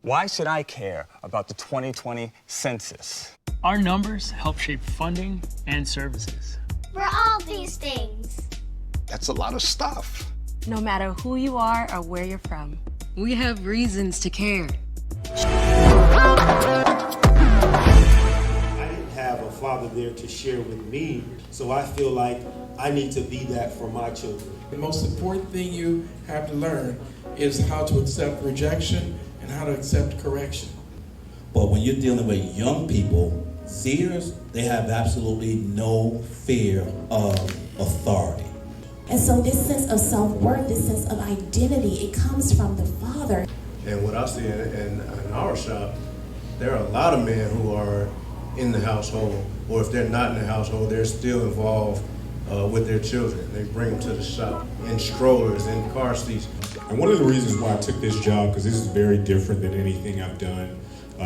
Why should I care about the 2020 census? Our numbers help shape funding and services. For all these things. That's a lot of stuff. No matter who you are or where you're from, we have reasons to care. I didn't have a father there to share with me, so I feel like I need to be that for my children. The most important thing you have to learn is how to accept rejection and how to accept correction. But when you're dealing with young people, seers, they have absolutely no fear of authority. And so this sense of self-worth, this sense of identity, it comes from the Father. And what I see in our shop, there are a lot of men who are in the household, or if they're not in the household, they're still involved with their children. They bring them to the shop in strollers, in car seats. And one of the reasons why I took this job, because this is very different than anything I've done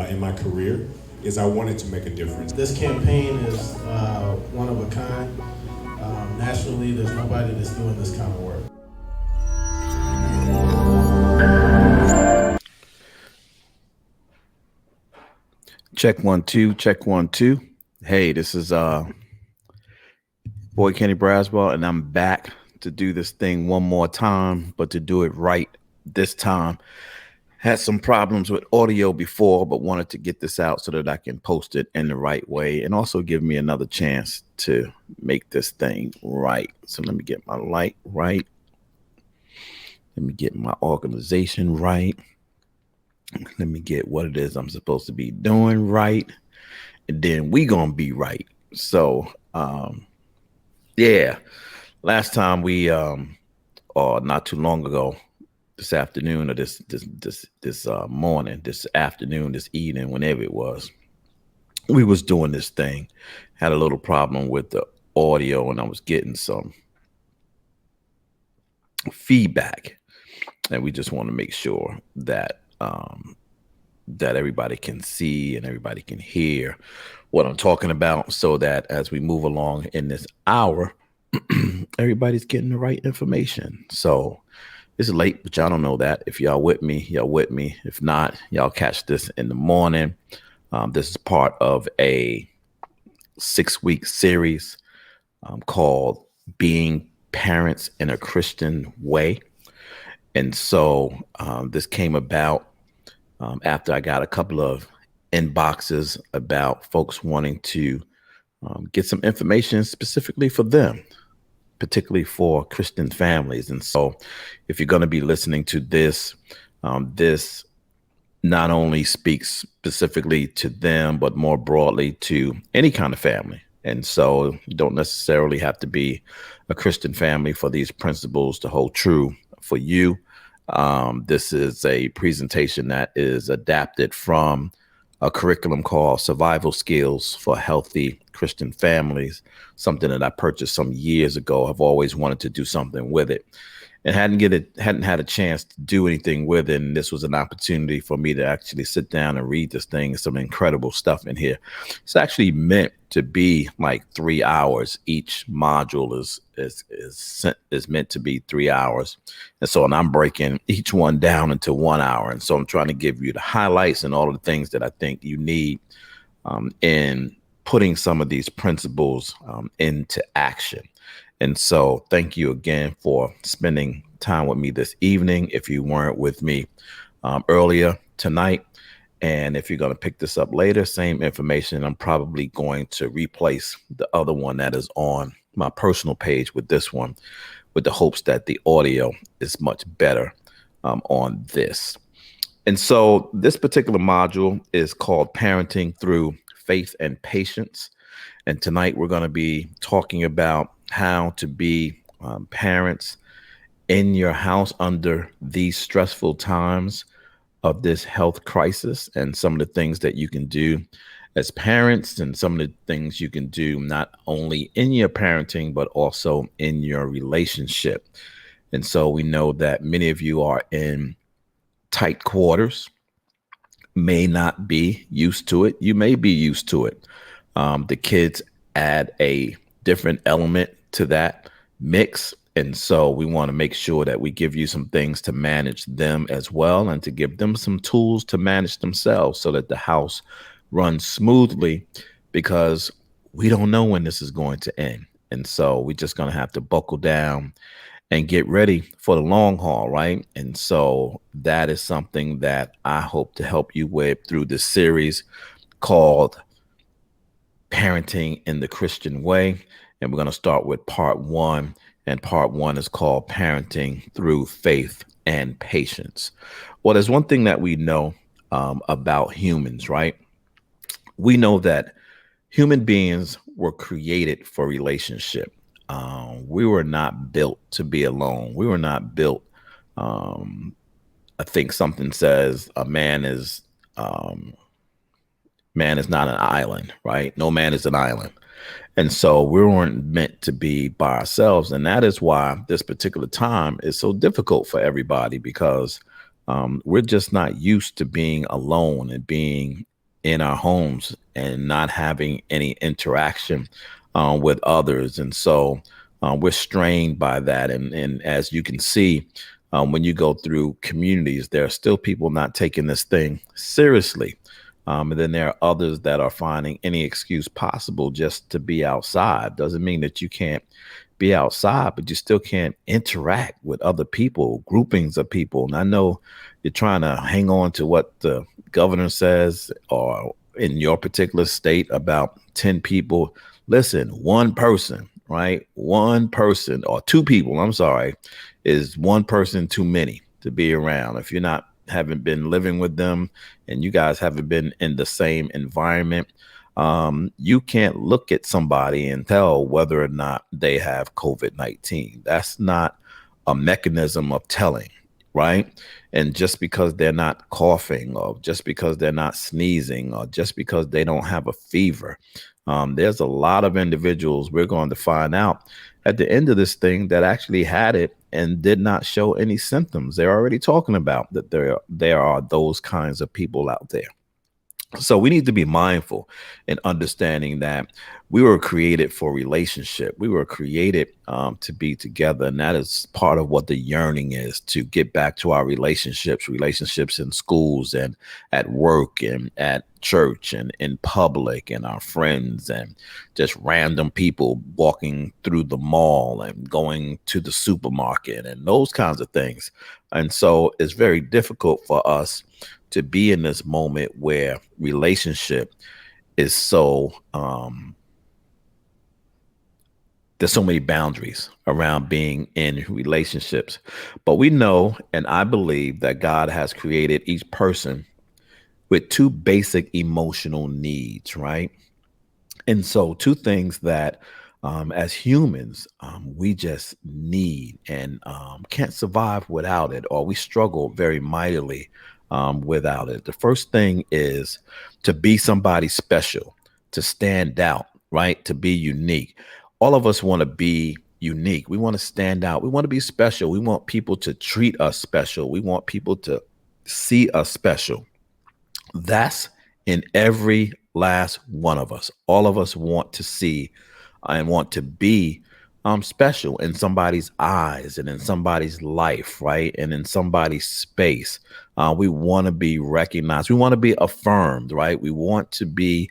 in my career, is I wanted to make a difference. This campaign is one of a kind. Nationally, there's nobody that's doing this kind of work. Check 1 2, check 1 2. Hey, this is Boy Kenny Braswell, and I'm back to do this thing one more time, but to do it right this time. Had some problems with audio before, but wanted to get this out so that I can post it in the right way and also give me another chance to make this thing right. So let me get my light right. Let me get my organization right. Let me get what it is I'm supposed to be doing right. And then we gonna be right. So yeah. Last time we or not too long ago, this afternoon or this morning, this afternoon, this evening, whenever it was, we was doing this thing. Had a little problem with the audio, and I was getting some feedback, and we just want to make sure that that everybody can see and everybody can hear what I'm talking about, so that as we move along in this hour, everybody's getting the right information. So it's late, but y'all don't know that. If y'all with me, y'all with me. If not, y'all catch this in the morning. This is part of a 6-week series called Being Parents in a Christian Way. And so this came about after I got a couple of inboxes about folks wanting to get some information specifically for them, particularly for Christian families. And so if you're going to be listening to this, this not only speaks specifically to them, but more broadly to any kind of family. And so you don't necessarily have to be a Christian family for these principles to hold true for you. This is a presentation that is adapted from a curriculum called Survival Skills for Healthy Christian Families, something that I purchased some years ago. I've always wanted to do something with it and hadn't had a chance to do anything with it. And this was an opportunity for me to actually sit down and read this thing. Some incredible stuff in here. It's actually meant to be like 3 hours. Each module is meant to be 3 hours. And so, and I'm breaking each one down into 1 hour. And so I'm trying to give you the highlights and all of the things that I think you need in putting some of these principles into action. And so thank you again for spending time with me this evening. If you weren't with me earlier tonight, and if you're going to pick this up later, same information. I'm probably going to replace the other one that is on my personal page with this one, with the hopes that the audio is much better on this. And so this particular module is called Parenting Through Faith and Patience. And tonight we're going to be talking about how to be parents in your house under these stressful times of this health crisis, and some of the things that you can do as parents, and some of the things you can do not only in your parenting, but also in your relationship. And so we know that many of you are in tight quarters, may not be used to it. You may be used to it. The kids add a different element to that mix. And so we want to make sure that we give you some things to manage them as well, and to give them some tools to manage themselves so that the house runs smoothly, because we don't know when this is going to end. And so we're just going to have to buckle down and get ready for the long haul, right? And so that is something that I hope to help you with through this series called Parenting in the Christian Way. And we're going to start with part 1. And part 1 is called Parenting Through Faith and Patience. Well, there's one thing that we know about humans, right? We know that human beings were created for relationship. We were not built to be alone. We were not built. I think something says a man is not an island, right? No man is an island. And so we weren't meant to be by ourselves. And that is why this particular time is so difficult for everybody, because we're just not used to being alone and being in our homes and not having any interaction with others. And so we're strained by that. And as you can see, when you go through communities, there are still people not taking this thing seriously. And then there are others that are finding any excuse possible just to be outside. Doesn't mean that you can't be outside, but you still can't interact with other people, groupings of people. And I know you're trying to hang on to what the governor says, or in your particular state about 10 people. Listen, one person, right? One person, or 2 people, I'm sorry, is one person too many to be around. If you're haven't been living with them and you guys haven't been in the same environment, you can't look at somebody and tell whether or not they have COVID-19. That's not a mechanism of telling, right? And just because they're not coughing, or just because they're not sneezing, or just because they don't have a fever, there's a lot of individuals we're going to find out at the end of this thing that actually had it and did not show any symptoms. They're already talking about that there are those kinds of people out there. So we need to be mindful in understanding that we were created for relationship. We were created to be together. And that is part of what the yearning is, to get back to our relationships in schools and at work and at church and in public, and our friends and just random people walking through the mall and going to the supermarket and those kinds of things. And so it's very difficult for us to be in this moment where relationship is so, there's so many boundaries around being in relationships. But we know, and I believe, that God has created each person with 2 basic emotional needs, right? And so 2 things that as humans, we just need and can't survive without it, or we struggle very mightily without it. The first thing is to be somebody special, to stand out, right? To be unique. All of us want to be unique. We want to stand out. We want to be special. We want people to treat us special. We want people to see us special. That's in every last one of us. All of us want to see and want to be special in somebody's eyes and in somebody's life, right? And in somebody's space. We want to be recognized. We want to be affirmed, right? We want to be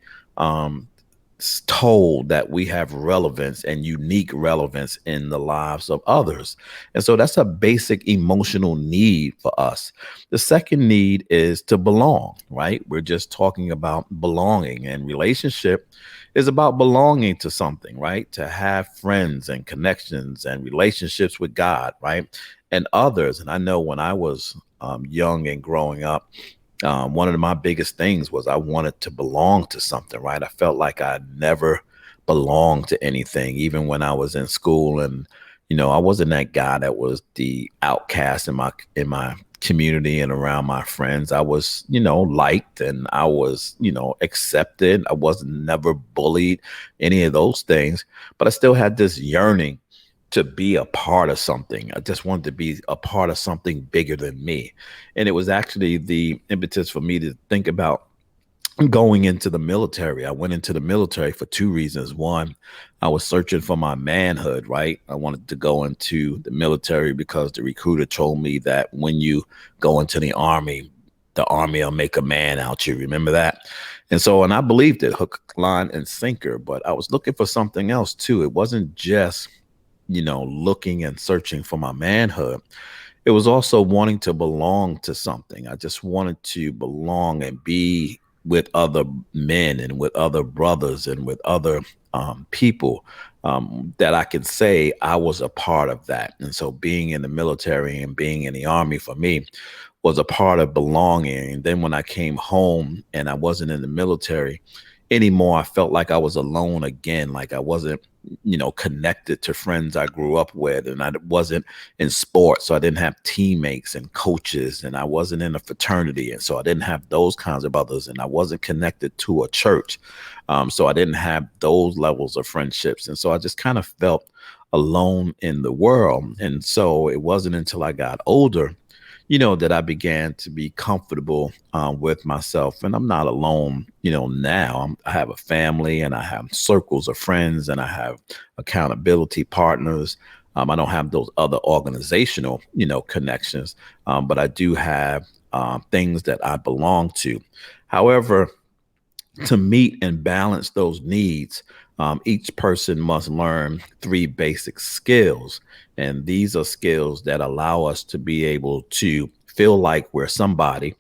told that we have relevance and unique relevance in the lives of others. And so that's a basic emotional need for us. The second need is to belong, right? We're just talking about belonging, and relationship is about belonging to something, right? To have friends and connections and relationships with God, right? And others. And I know when I was young and growing up, one of my biggest things was I wanted to belong to something, right? I felt like I never belonged to anything, even when I was in school. And, I wasn't that guy that was the outcast in my community and around my friends. I was, liked, and I was, accepted. I wasn't never bullied, any of those things, but I still had this yearning to be a part of something. I just wanted to be a part of something bigger than me. And it was actually the impetus for me to think about going into the military. I went into the military for two reasons. One, I was searching for my manhood, right? I wanted to go into the military because the recruiter told me that when you go into the army will make a man out you. Remember that? And I believed it, hook, line, and sinker, but I was looking for something else too. It wasn't just, looking and searching for my manhood. It was also wanting to belong to something. I just wanted to belong and be with other men and with other brothers and with other people that I can say I was a part of that. And so being in the military and being in the army for me was a part of belonging. And then when I came home and I wasn't in the military anymore, I felt like I was alone again, like I wasn't, connected to friends I grew up with, and I wasn't in sports, so I didn't have teammates and coaches, and I wasn't in a fraternity, and so I didn't have those kinds of others, and I wasn't connected to a church, so I didn't have those levels of friendships, and so I just kind of felt alone in the world. And so it wasn't until I got older that I began to be comfortable with myself. And I'm not alone, now. I have a family and I have circles of friends and I have accountability partners. I don't have those other organizational, connections, but I do have things that I belong to. However, to meet and balance those needs, each person must learn 3 basic skills. And these are skills that allow us to be able to feel like we're somebody.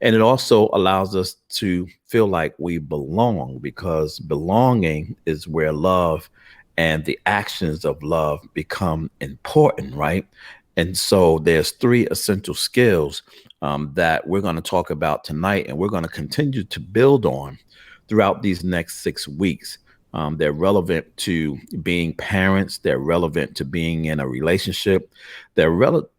And it also allows us to feel like we belong, because belonging is where love and the actions of love become important, right? And so there's 3 essential skills that we're going to talk about tonight, and we're going to continue to build on throughout these next 6 weeks. They're relevant to being parents. They're relevant to being in a relationship. They're relevant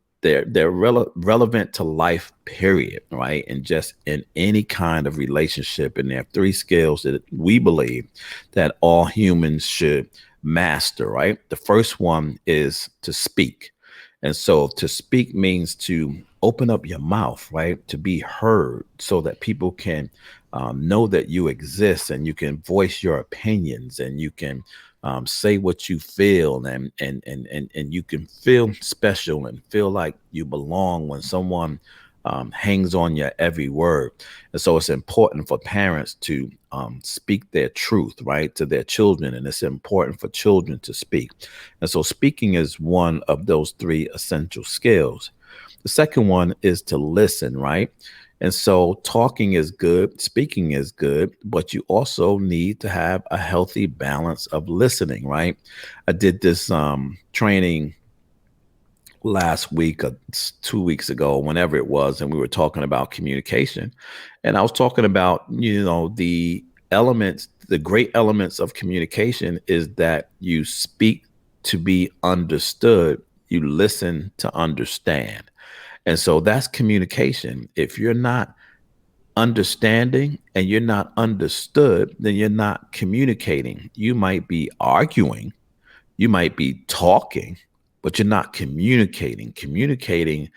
to life, period, right? And just in any kind of relationship. And there are 3 skills that we believe that all humans should master, right? The first one is to speak. And so to speak means to open up your mouth, right? To be heard so that people can know that you exist, and you can voice your opinions, and you can say what you feel, and you can feel special and feel like you belong when someone hangs on your every word. And so it's important for parents to speak their truth, right, to their children, and it's important for children to speak. And so speaking is one of those 3 essential skills. The second one is to listen, right? And so talking is good, speaking is good, but you also need to have a healthy balance of listening, right? I did this training last week, 2 weeks ago, whenever it was, and we were talking about communication. And I was talking about, the elements, the great elements of communication is that you speak to be understood, you listen to understand. And so that's communication. If you're not understanding and you're not understood, then you're not communicating. You might be arguing, you might be talking, but you're not communicating. Communicating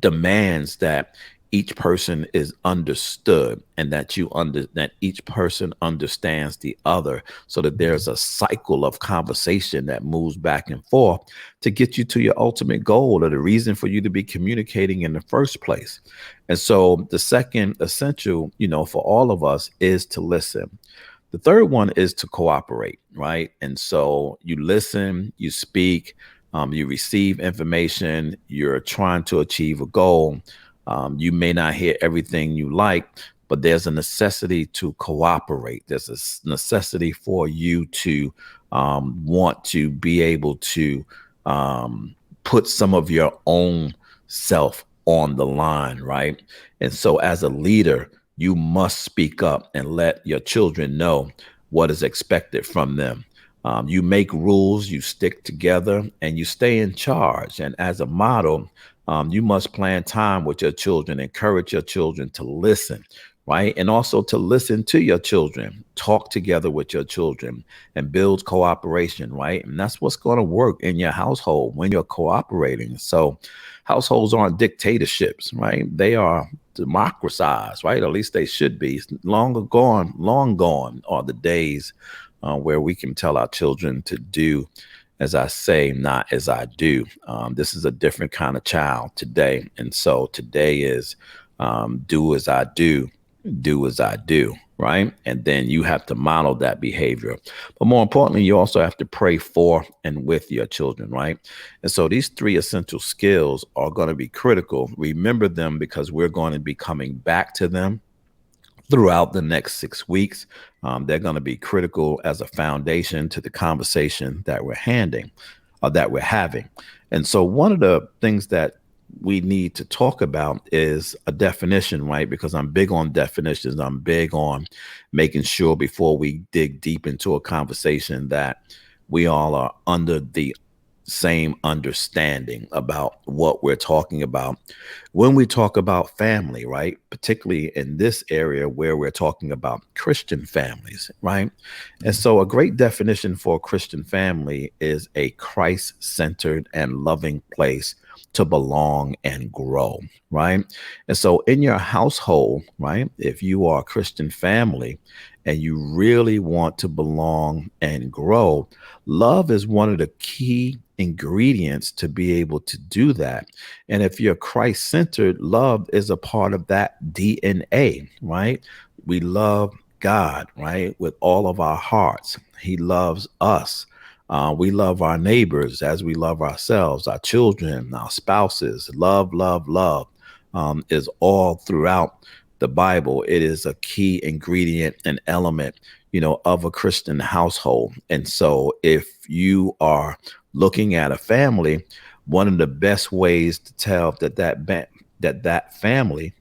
demands that each person is understood, and that that each person understands the other, so that there's a cycle of conversation that moves back and forth to get you to your ultimate goal, or the reason for you to be communicating in the first place. And so the second essential, for all of us is to listen. The third one is to cooperate, right? And so you listen, you speak, you receive information, you're trying to achieve a goal. You may not hear everything you like, but there's a necessity to cooperate. There's a necessity for you to want to be able to put some of your own self on the line, right? And so as a leader, you must speak up and let your children know what is expected from them. You make rules, you stick together, and you stay in charge. And as a model, you must plan time with your children, encourage your children to listen, right? And also to listen to your children, talk together with your children, and build cooperation, right? And that's what's going to work in your household when you're cooperating. So households aren't dictatorships, right? They are democratized, right? At least they should be. Long gone are the days where we can tell our children to do as I say, not as I do. This is a different kind of child today. And so today is do as I do as I do, right? And then you have to model that behavior. But more importantly, you also have to pray for and with your children, right? And so these 3 essential skills are going to be critical. Remember them because we're going to be coming back to them throughout the next 6 weeks. They're going to be critical as a foundation to the conversation that we're having. And so one of the things that we need to talk about is a definition, right? Because I'm big on definitions. I'm big on making sure before we dig deep into a conversation that we all are under the same understanding about what we're talking about when we talk about family, right? Particularly in this area where we're talking about Christian families, right? And so a great definition for a Christian family is a Christ-centered and loving place to belong and grow, right? And so in your household, right, if you are a Christian family and you really want to belong and grow, love is one of the key ingredients to be able to do that. And if you're Christ-centered, love is a part of that DNA, right? We love God, right, with all of our hearts. He loves us. We love our neighbors as we love ourselves, our children, our spouses. Love is all throughout the Bible. It is a key ingredient and element, of a Christian household. And so if you are looking at a family, one of the best ways to tell that family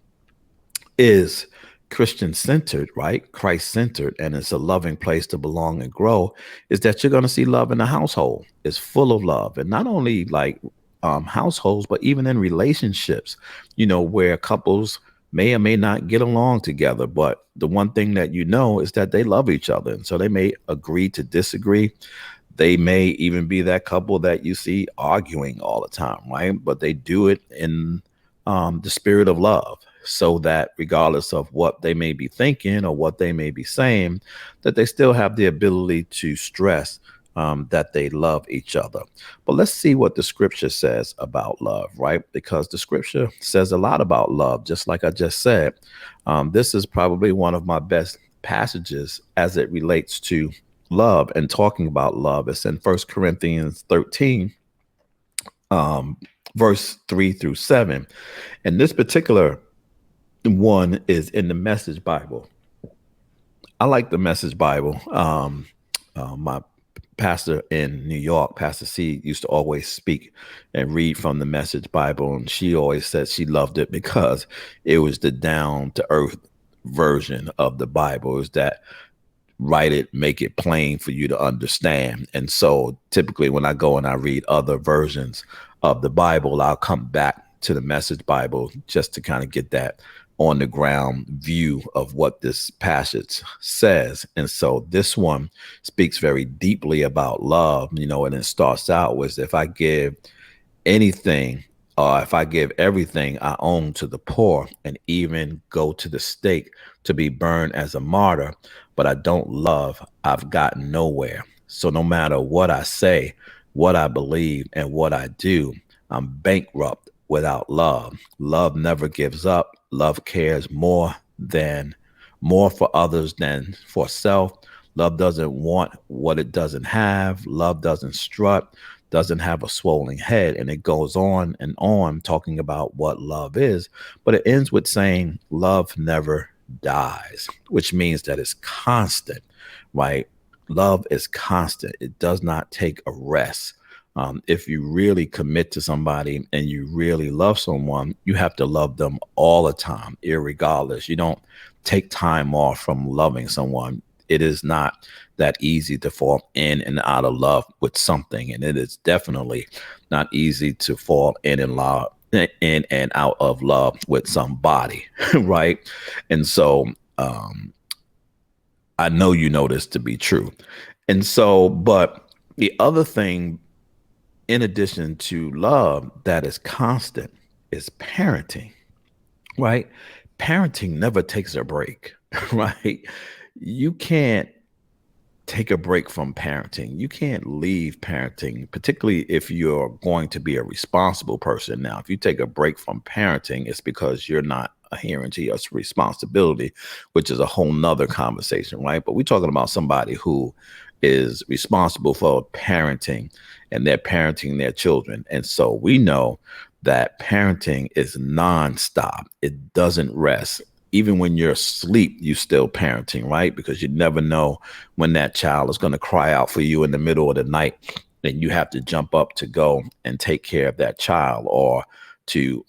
is Christian-centered, right? Christ-centered, and it's a loving place to belong and grow, is that you're going to see love in the household. It's full of love. And not only like households, but even in relationships, where couples may or may not get along together. But the one thing that is that they love each other. And so they may agree to disagree. They may even be that couple that you see arguing all the time, right? But they do it in the spirit of love, so that regardless of what they may be thinking or what they may be saying, that they still have the ability to stress that they love each other. But let's see what the scripture says about love, right? Because the scripture says a lot about love, just like I just said. This is probably one of my best passages as it relates to love and talking about love. It's in 1 Corinthians 13, verse 3-7. And this particular one is in the Message Bible. I like the Message Bible. My pastor in New York, Pastor C, used to always speak and read from the Message Bible. And she always said she loved it because it was the down to earth version of the Bible. It was that write it, make it plain for you to understand. And so typically when I go and I read other versions of the Bible, I'll come back to the Message Bible just to kind of get that on the ground view of what this passage says. And so this one speaks very deeply about love, and it starts out with, if I give anything, or if I give everything I own to the poor and even go to the stake to be burned as a martyr, but I don't love, I've gotten nowhere. So no matter what I say, what I believe, and what I do, I'm bankrupt without love. Love never gives up. Love cares more for others than for self. Love doesn't want what it doesn't have. Love doesn't strut, doesn't have a swollen head. And it goes on and on talking about what love is. But it ends with saying love never dies, which means that it's constant, right? Love is constant. It does not take a rest. If you really commit to somebody and you really love someone, you have to love them all the time, irregardless. You don't take time off from loving someone. It is not that easy to fall in and out of love with something. And it is definitely not easy to fall in and out of love with somebody, right? And so I know you know this to be true. And so, but the other thing, in addition to love that is constant, is parenting, right? parenting never takes a break, right? You can't take a break from parenting. You can't leave parenting, particularly if you're going to be a responsible person. Now, if you take a break from parenting, it's because you're not adhering to your responsibility, which is a whole nother conversation, right? But we're talking about somebody who is responsible for parenting, and they're parenting their children. And so we know that parenting is nonstop. It doesn't rest. Even when you're asleep, you still parenting, right? Because you never know when that child is going to cry out for you in the middle of the night, and you have to jump up to go and take care of that child, or to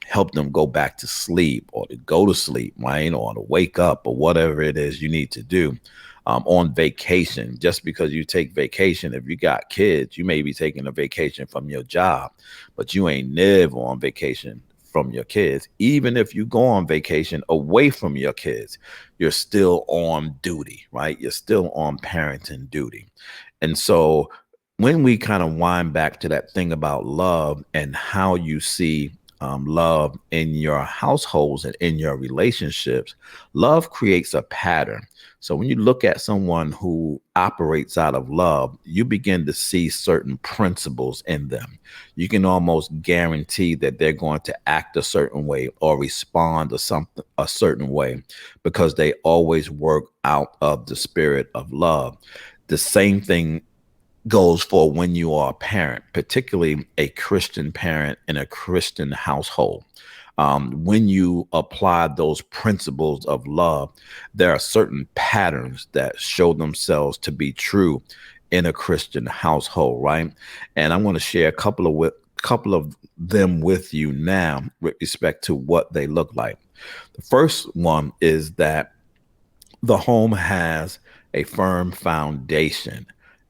help them go back to sleep, or to go to sleep, right? Or to wake up, or whatever it is you need to do. On vacation, just because you take vacation, if you got kids, you may be taking a vacation from your job, but you ain't never on vacation from your kids. Even if you go on vacation away from your kids, you're still on duty, right? You're still on parenting duty. And so when we kind of wind back to that thing about love and how you see love in your households and in your relationships, love creates a pattern. So when you look at someone who operates out of love, you begin to see certain principles in them. You can almost guarantee that they're going to act a certain way or respond to something a certain way, because they always work out of the spirit of love. The same thing goes for when you are a parent, particularly a Christian parent in a Christian household. When you apply those principles of love, there are certain patterns that show themselves to be true in a Christian household, right? And I'm going to share a couple of them with you now with respect to what they look like. The first one is that the home has a firm foundation.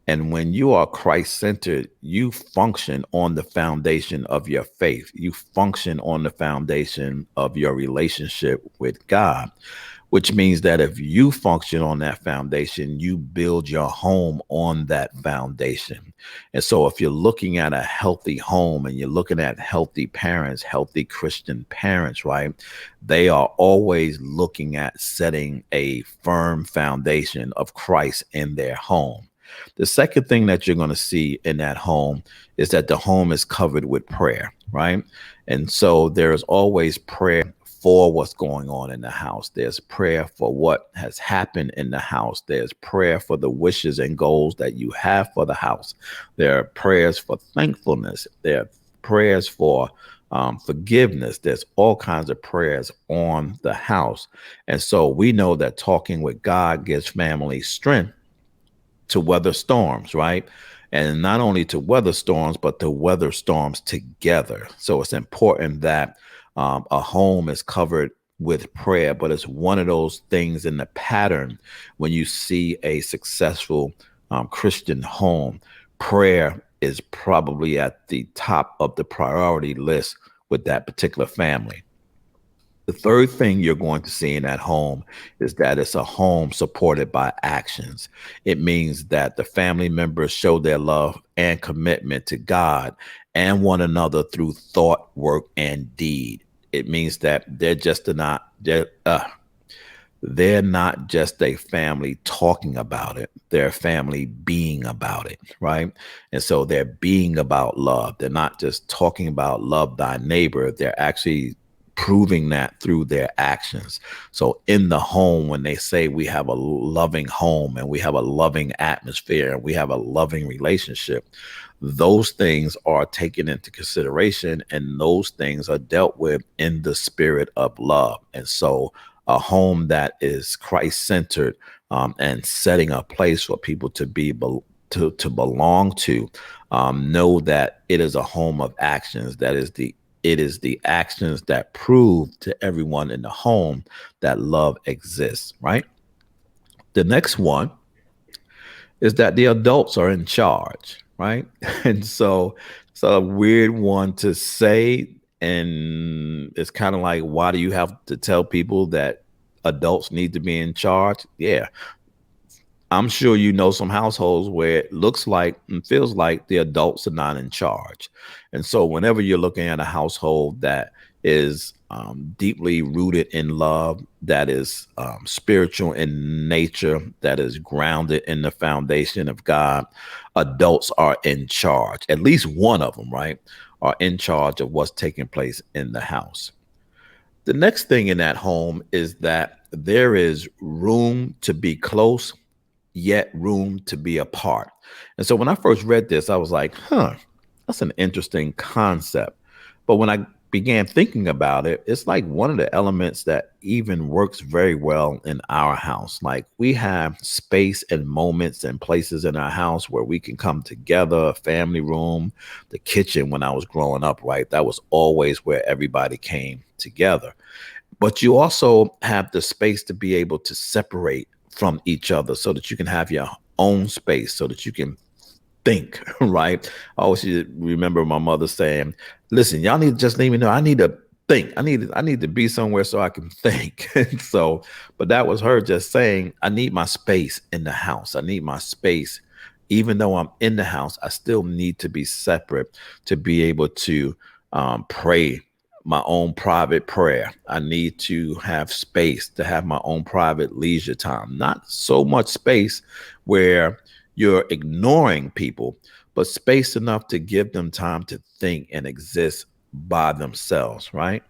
And when you are Christ-centered, you function on the foundation of your faith. You function on the foundation of your relationship with God, which means that if you function on that foundation, you build your home on that foundation. And so if you're looking at a healthy home and you're looking at healthy parents, healthy Christian parents, right, they are always looking at setting a firm foundation of Christ in their home. The second thing that you're going to see in that home is that the home is covered with prayer, right? And so there is always prayer for what's going on in the house. There's prayer for what has happened in the house. There's prayer for the wishes and goals that you have for the house. There are prayers for thankfulness. There are prayers for forgiveness. There's all kinds of prayers on the house. And so we know that talking with God gives family strength to weather storms, right? And not only to weather storms, but to weather storms together. So it's important that a home is covered with prayer, but it's one of those things in the pattern when you see a successful Christian home. Prayer is probably at the top of the priority list with that particular family. The third thing you're going to see in that home is that it's a home supported by actions. It means that the family members show their love and commitment to God and one another through thought, work, and deed. It means that they're not just a family talking about it. They're a family being about it, right? And so they're being about love. They're not just talking about love thy neighbor. They're actually proving that through their actions. So in the home, when they say we have a loving home and we have a loving atmosphere and we have a loving relationship, those things are taken into consideration and those things are dealt with in the spirit of love. And so a home that is Christ-centered and setting a place for people to be to belong to, know that it is a home of actions. It is the actions that prove to everyone in the home that love exists, right? The next one is that the adults are in charge, right? And so it's a weird one to say, and it's kind of like, why do you have to tell people that adults need to be in charge? Yeah. I'm sure you know some households where it looks like and feels like the adults are not in charge. And so whenever you're looking at a household that is deeply rooted in love, that is spiritual in nature, that is grounded in the foundation of God, adults are in charge. At least one of them, right, are in charge of what's taking place in the house. The next thing in that home is that there is room to be close, yet room to be apart. And so when I first read this, I was like, that's an interesting concept. But when I began thinking about it, it's like one of the elements that even works very well in our house. Like, we have space and moments and places in our house where we can come together, family room, the kitchen. When I was growing up, right, that was always where everybody came together. But you also have the space to be able to separate from each other so that you can have your own space, so that you can think, right? I always remember my mother saying, listen, y'all need to just let me know. I need to think. I need to be somewhere so I can think. So, but that was her just saying, I need my space in the house. I need my space. Even though I'm in the house, I still need to be separate to be able to pray my own private prayer. I need to have space to have my own private leisure time. Not so much space where you're ignoring people, but space enough to give them time to think and exist by themselves, right?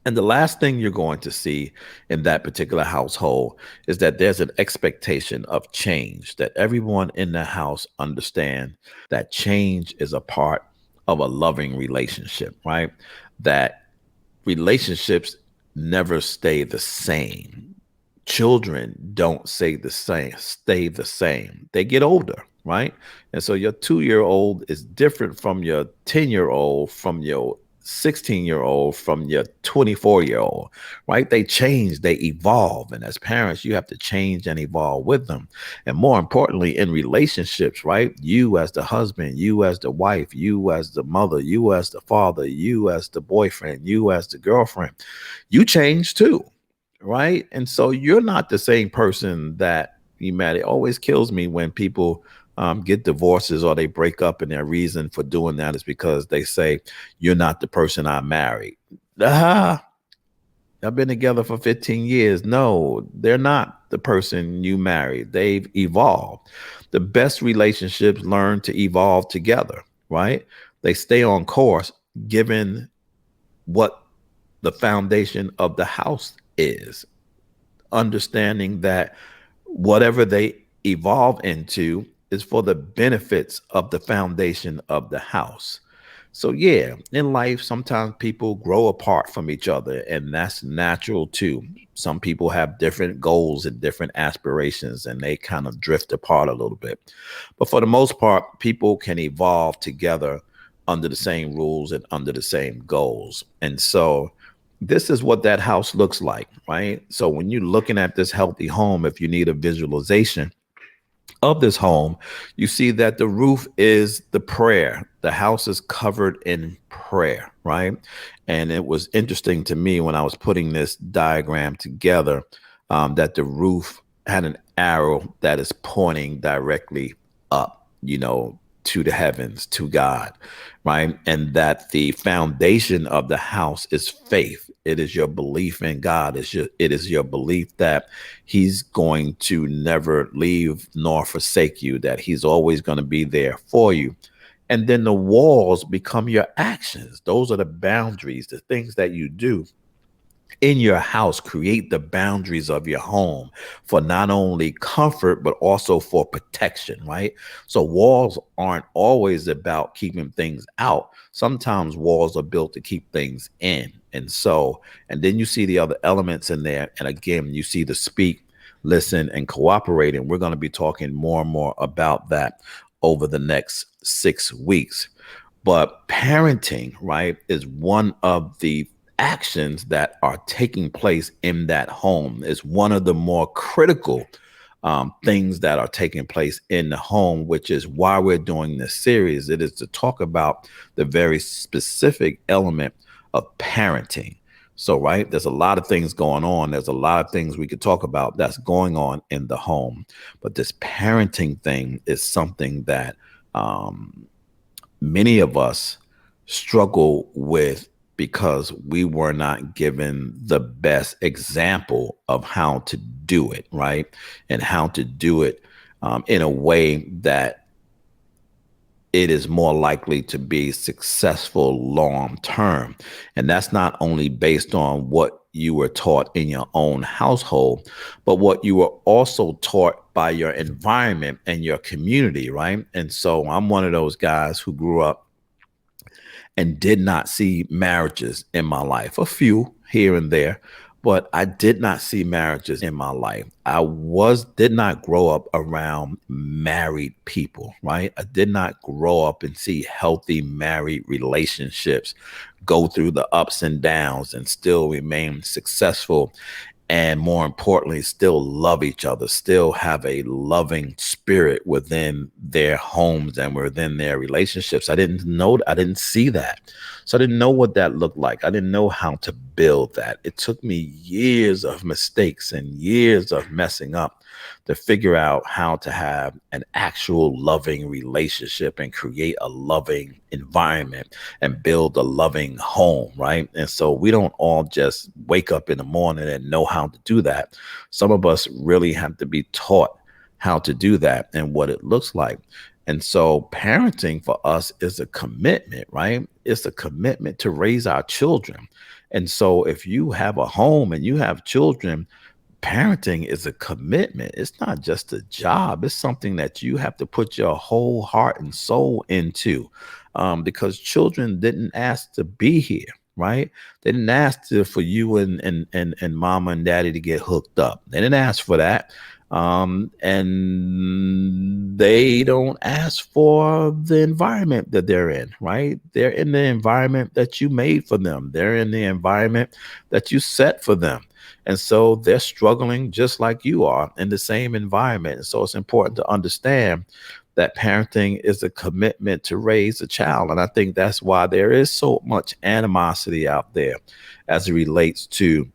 And the last thing you're going to see in that particular household is that there's an expectation of change, that everyone in the house understand that change is a part of a loving relationship, right? That relationships never stay the same. Children don't stay the same. They get older, right? And so your 2-year-old is different from your 10-year-old, from your 16-year-old, from your 24-year-old, right? They change, they evolve. And as parents, you have to change and evolve with them. And more importantly, in relationships, right? You as the husband, you as the wife, you as the mother, you as the father, you as the boyfriend, you as the girlfriend, you change too. Right. And so you're not the same person that you met. It always kills me when people get divorces or they break up, and their reason for doing that is because they say, you're not the person I married. I've been together for 15 years. No, they're not the person you married. They've evolved. The best relationships learn to evolve together, right? They stay on course given what the foundation of the house is, understanding that whatever they evolve into is for the benefits of the foundation of the house. So yeah, in life, sometimes people grow apart from each other, and that's natural too. Some people have different goals and different aspirations, and they kind of drift apart a little bit. But for the most part, people can evolve together under the same rules and under the same goals. And so this is what that house looks like, right? So when you're looking at this healthy home, if you need a visualization of this home, you see that the roof is the prayer. The house is covered in prayer, right? And it was interesting to me when I was putting this diagram together, that the roof had an arrow that is pointing directly up, to the heavens, to God, right? And that the foundation of the house is faith. It is your belief in God. It is your belief that he's going to never leave nor forsake you, that he's always going to be there for you. And then the walls become your actions. Those are the boundaries, the things that you do in your house. Create the boundaries of your home for not only comfort, but also for protection, right? So walls aren't always about keeping things out. Sometimes walls are built to keep things in. And then you see the other elements in there. And again, you see the speak, listen, and cooperate. And we're going to be talking more and more about that over the next 6 weeks. But parenting, right, is one of the actions that are taking place in that home. Is one of the more critical things that are taking place in the home, which is why we're doing this series. It is to talk about the very specific element of parenting. So, right, there's a lot of things going on. There's a lot of things we could talk about that's going on in the home. But this parenting thing is something that many of us struggle with, because we were not given the best example of how to do it, right? And how to do it in a way that it is more likely to be successful long term. And that's not only based on what you were taught in your own household, but what you were also taught by your environment and your community, right? And so I'm one of those guys who grew up and did not see marriages in my life, a few here and there, but I did not see marriages in my life. I did not grow up around married people, right? I did not grow up and see healthy married relationships go through the ups and downs and still remain successful. And more importantly, still love each other, still have a loving spirit within their homes and within their relationships. I didn't see that. So I didn't know what that looked like. I didn't know how to build that. It took me years of mistakes and years of messing up to figure out how to have an actual loving relationship and create a loving environment and build a loving home, right? And so we don't all just wake up in the morning and know how to do that. Some of us really have to be taught how to do that and what it looks like. And so parenting for us is a commitment, right? It's a commitment to raise our children. And so if you have a home and you have children, parenting is a commitment. It's not just a job. It's something that you have to put your whole heart and soul into, because children didn't ask to be here, right? They didn't ask for you and mama and daddy to get hooked up. They didn't ask for that. And they don't ask for the environment that they're in, right? They're in the environment that you made for them. They're in the environment that you set for them. And so they're struggling just like you are in the same environment. And so it's important to understand that parenting is a commitment to raise a child. And I think that's why there is so much animosity out there as it relates to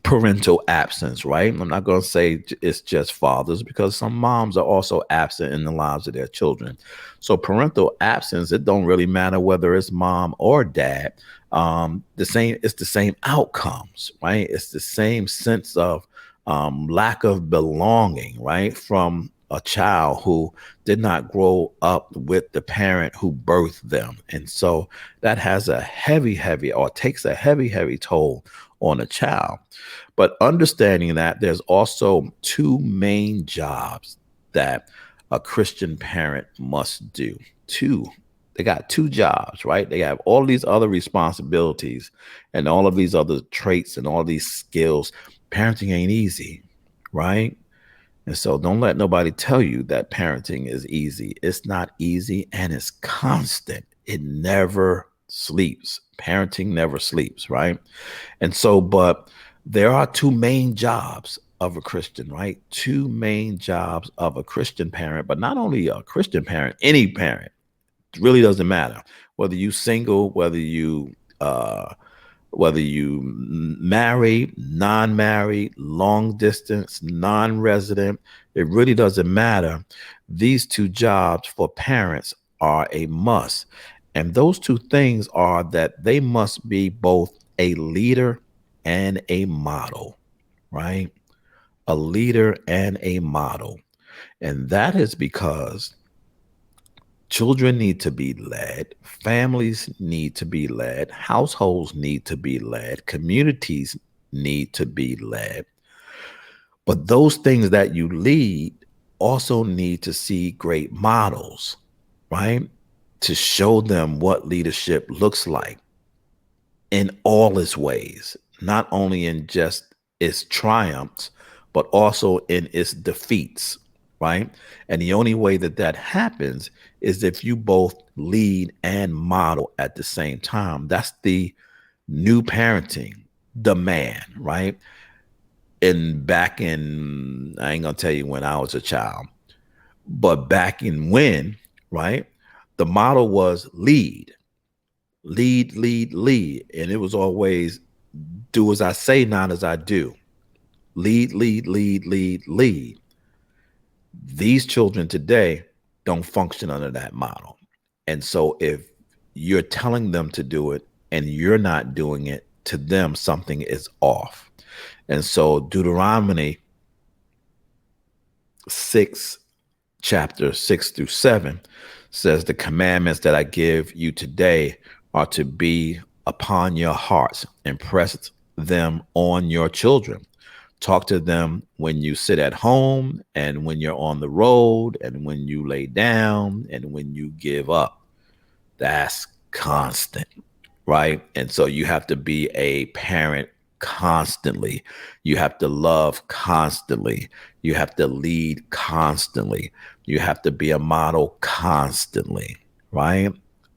parental absence, right? I'm not going to say it's just fathers, because some moms are also absent in the lives of their children. So parental absence, it don't really matter whether it's mom or dad. It's the same outcomes, right? It's the same sense of lack of belonging, right? From a child who did not grow up with the parent who birthed them. And so that has a takes a heavy toll on a child. But understanding that there's also two main jobs that a Christian parent must do. They got two jobs, right? They have all these other responsibilities and all of these other traits and all these skills. Parenting ain't easy, right? And so don't let nobody tell you that parenting is easy. It's not easy, and it's constant. It never sleeps. Parenting never sleeps, right? And so, but there are two main jobs of a Christian, right? Two main jobs of a Christian parent, but not only a Christian parent, any parent. It really doesn't matter whether you single, whether you married, non-married, long distance, non-resident. It really doesn't matter. These two jobs for parents are a must. And those two things are that they must be both a leader and a model, right? A leader and a model. And that is because children need to be led, families need to be led, households need to be led, communities need to be led. But those things that you lead also need to see great models, right? To show them what leadership looks like in all its ways, not only in just its triumphs, but also in its defeats, right? And the only way that that happens is if you both lead and model at the same time. That's the new parenting demand, right? And back in, I ain't gonna tell you when I was a child, but back in when, right? The model was lead. And it was always do as I say, not as I do. Lead. These children today don't function under that model. And so if you're telling them to do it and you're not doing it, to them something is off. And so Deuteronomy 6, chapter 6 through 7 says, the commandments that I give you today are to be upon your hearts. Impress them on your children. Talk to them when you sit at home and when you're on the road and when you lay down and when you give up. That's constant, right? And so you have to be a parent constantly. You have to love constantly. You have to lead constantly. You have to be a model constantly, right?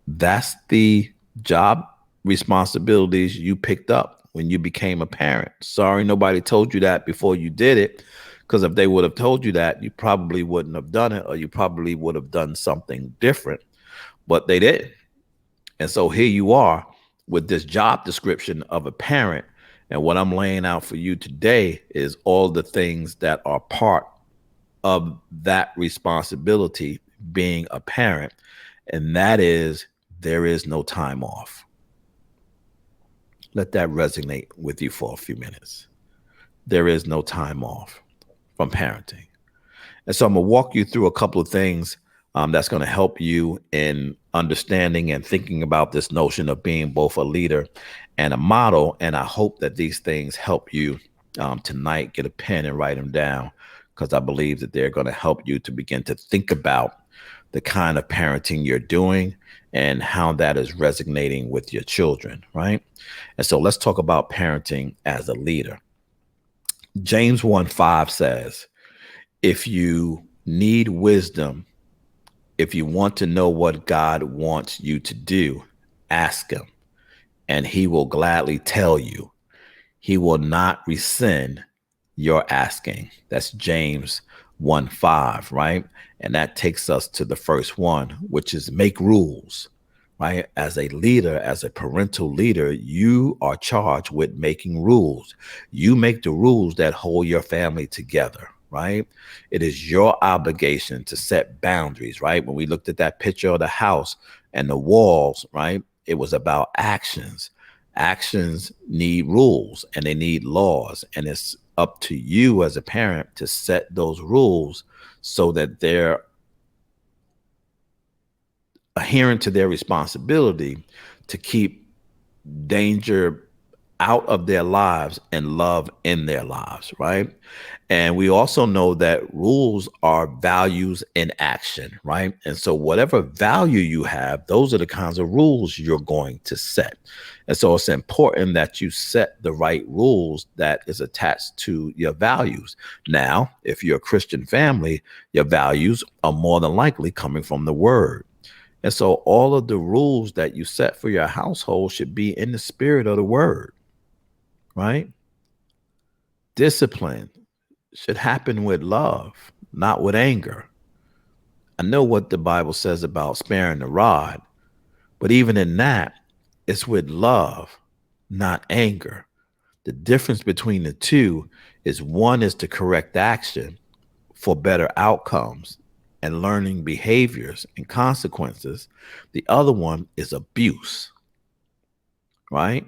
That's the job responsibilities you picked up when you became a parent. Sorry, nobody told you that before you did it, because if they would have told you that, you probably wouldn't have done it, or you probably would have done something different, but they did. And so here you are with this job description of a parent. And what I'm laying out for you today is all the things that are part of that responsibility, being a parent. And that is, there is no time off. Let that resonate with you for a few minutes. There is no time off from parenting. And so I'm going to walk you through a couple of things that's going to help you in understanding and thinking about this notion of being both a leader and a model. And I hope that these things help you tonight. Get a pen and write them down, because I believe that they're going to help you to begin to think about the kind of parenting you're doing and how that is resonating with your children, right? And so let's talk about parenting as a leader. James 1:5 says, if you need wisdom, if you want to know what God wants you to do, ask him, and he will gladly tell you. He will not rescind your asking. That's James 1:5, right? And that takes us to the first one, which is make rules, right? As a leader, as a parental leader, you are charged with making rules. You make the rules that hold your family together, right? It is your obligation to set boundaries, right? When we looked at that picture of the house and the walls, right? It was about actions. Actions need rules and they need laws. And it's up to you as a parent to set those rules so that they're adherent to their responsibility to keep danger out of their lives and love in their lives, right? And we also know that rules are values in action, right? And so whatever value you have, those are the kinds of rules you're going to set. And so it's important that you set the right rules that is attached to your values. Now, if you're a Christian family, your values are more than likely coming from the word. And so all of the rules that you set for your household should be in the spirit of the word, right? Discipline should happen with love, not with anger. I know what the Bible says about sparing the rod, but even in that, it's with love, not anger. The difference between the two is one is to correct action for better outcomes and learning behaviors and consequences. The other one is abuse, right?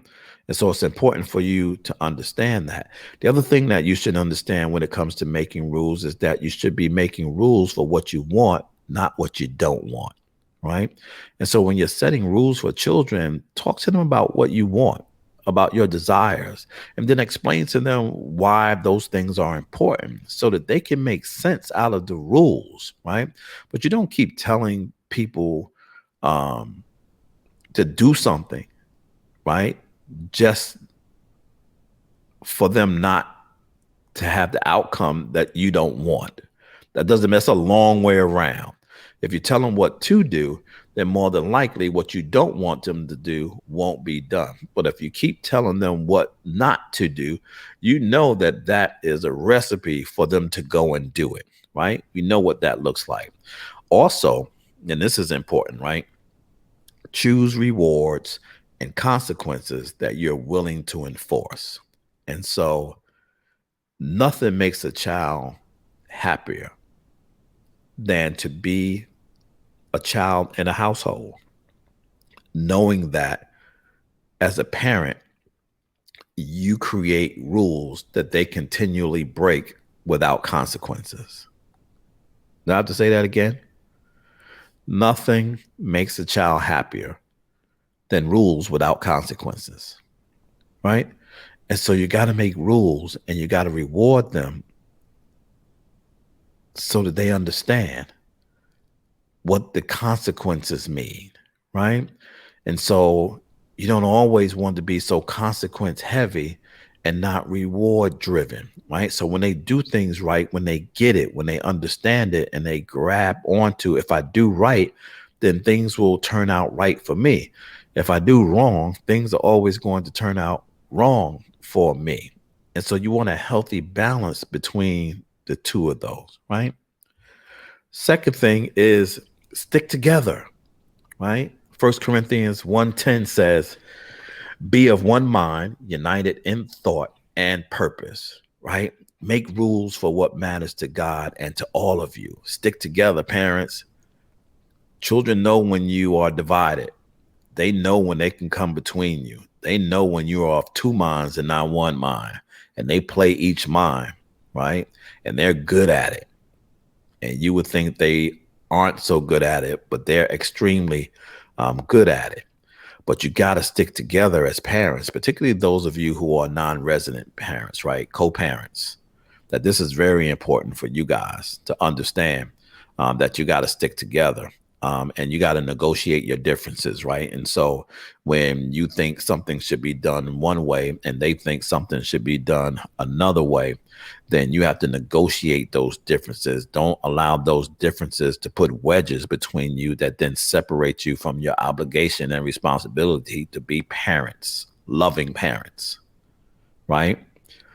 And so it's important for you to understand that. The other thing that you should understand when it comes to making rules is that you should be making rules for what you want, not what you don't want, right? And so when you're setting rules for children, talk to them about what you want, about your desires, and then explain to them why those things are important so that they can make sense out of the rules, right? But you don't keep telling people to do something, right? Just for them not to have the outcome that you don't want. That's a long way around. If you tell them what to do, then more than likely what you don't want them to do won't be done. But if you keep telling them what not to do, you know that that is a recipe for them to go and do it, right? You know what that looks like. Also, and this is important, right? Choose rewards and consequences that you're willing to enforce. And so nothing makes a child happier than to be a child in a household, knowing that as a parent, you create rules that they continually break without consequences. Do I have to say that again? Nothing makes a child happier than rules without consequences, right? And so you got to make rules and you got to reward them so that they understand what the consequences mean, right? And so you don't always want to be so consequence heavy and not reward driven, right? So when they do things right, when they get it, when they understand it and they grab onto, if I do right, then things will turn out right for me. If I do wrong, things are always going to turn out wrong for me. And so you want a healthy balance between the two of those, right? Second thing is stick together, right? 1 Corinthians 1:10 says, be of one mind, united in thought and purpose, right? Make rules for what matters to God and to all of you. Stick together, parents. Children know when you are divided. They know when they can come between you. They know when you're off two minds and not one mind. And they play each mind, right? And they're good at it. And you would think they aren't so good at it, but they're extremely good at it. But you got to stick together as parents, particularly those of you who are non-resident parents, right? Co-parents, that this is very important for you guys to understand that you got to stick together and you got to negotiate your differences, right? And so when you think something should be done one way and they think something should be done another way, then you have to negotiate those differences. Don't allow those differences to put wedges between you that then separate you from your obligation and responsibility to be parents, loving parents, right?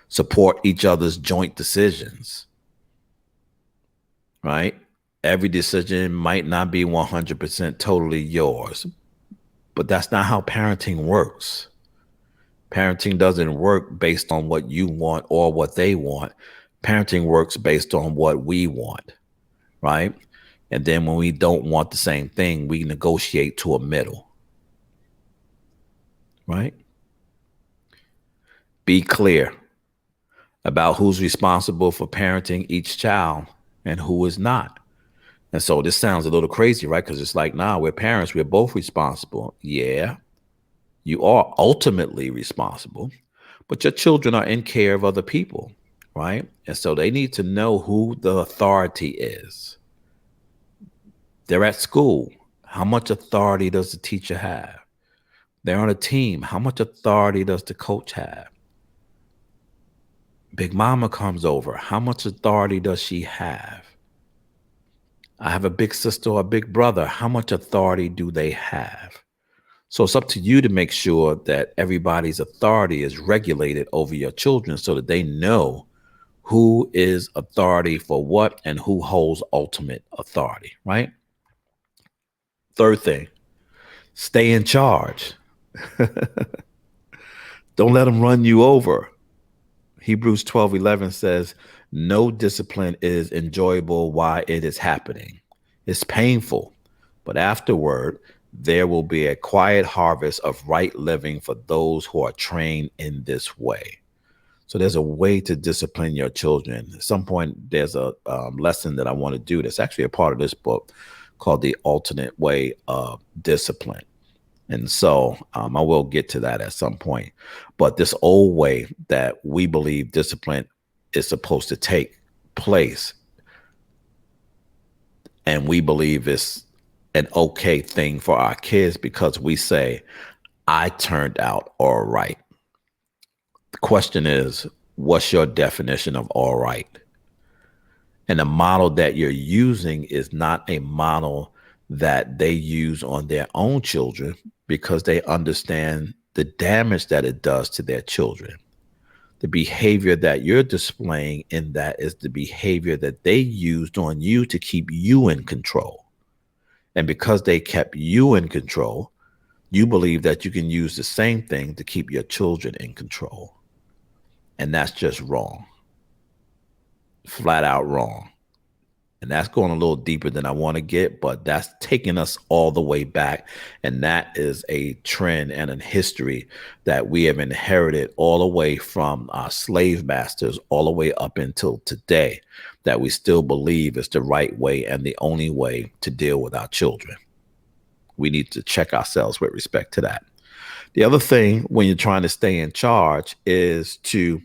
Support each other's joint decisions, right? Every decision might not be 100% totally yours, but that's not how parenting works. Parenting doesn't work based on what you want or what they want. Parenting works based on what we want, right? And then when we don't want the same thing, we negotiate to a middle, right? Be clear about who's responsible for parenting each child and who is not. And so this sounds a little crazy, right? Because it's like, nah, we're parents. We're both responsible. Yeah, you are ultimately responsible, but your children are in care of other people, right? And so they need to know who the authority is. They're at school. How much authority does the teacher have? They're on a team. How much authority does the coach have? Big Mama comes over. How much authority does she have? I have a big sister or a big brother. How much authority do they have? So it's up to you to make sure that everybody's authority is regulated over your children so that they know who is authority for what and who holds ultimate authority, right? Third thing, stay in charge. Don't let them run you over. Hebrews 12:11 says, no discipline is enjoyable while it is happening. It's painful, but afterward, there will be a quiet harvest of right living for those who are trained in this way. So there's a way to discipline your children. At some point, there's a lesson that I want to do that's actually a part of this book called The Alternate Way of Discipline. And so I will get to that at some point. But this old way that we believe discipline is supposed to take place, and we believe it's an okay thing for our kids because we say, I turned out all right. The question is, what's your definition of all right? And the model that you're using is not a model that they use on their own children because they understand the damage that it does to their children. The behavior that you're displaying in that is the behavior that they used on you to keep you in control. And because they kept you in control, you believe that you can use the same thing to keep your children in control. And that's just wrong. Flat out wrong. And that's going a little deeper than I want to get, but that's taking us all the way back. And that is a trend and a history that we have inherited all the way from our slave masters all the way up until today, that we still believe is the right way and the only way to deal with our children. We need to check ourselves with respect to that. The other thing when you're trying to stay in charge is to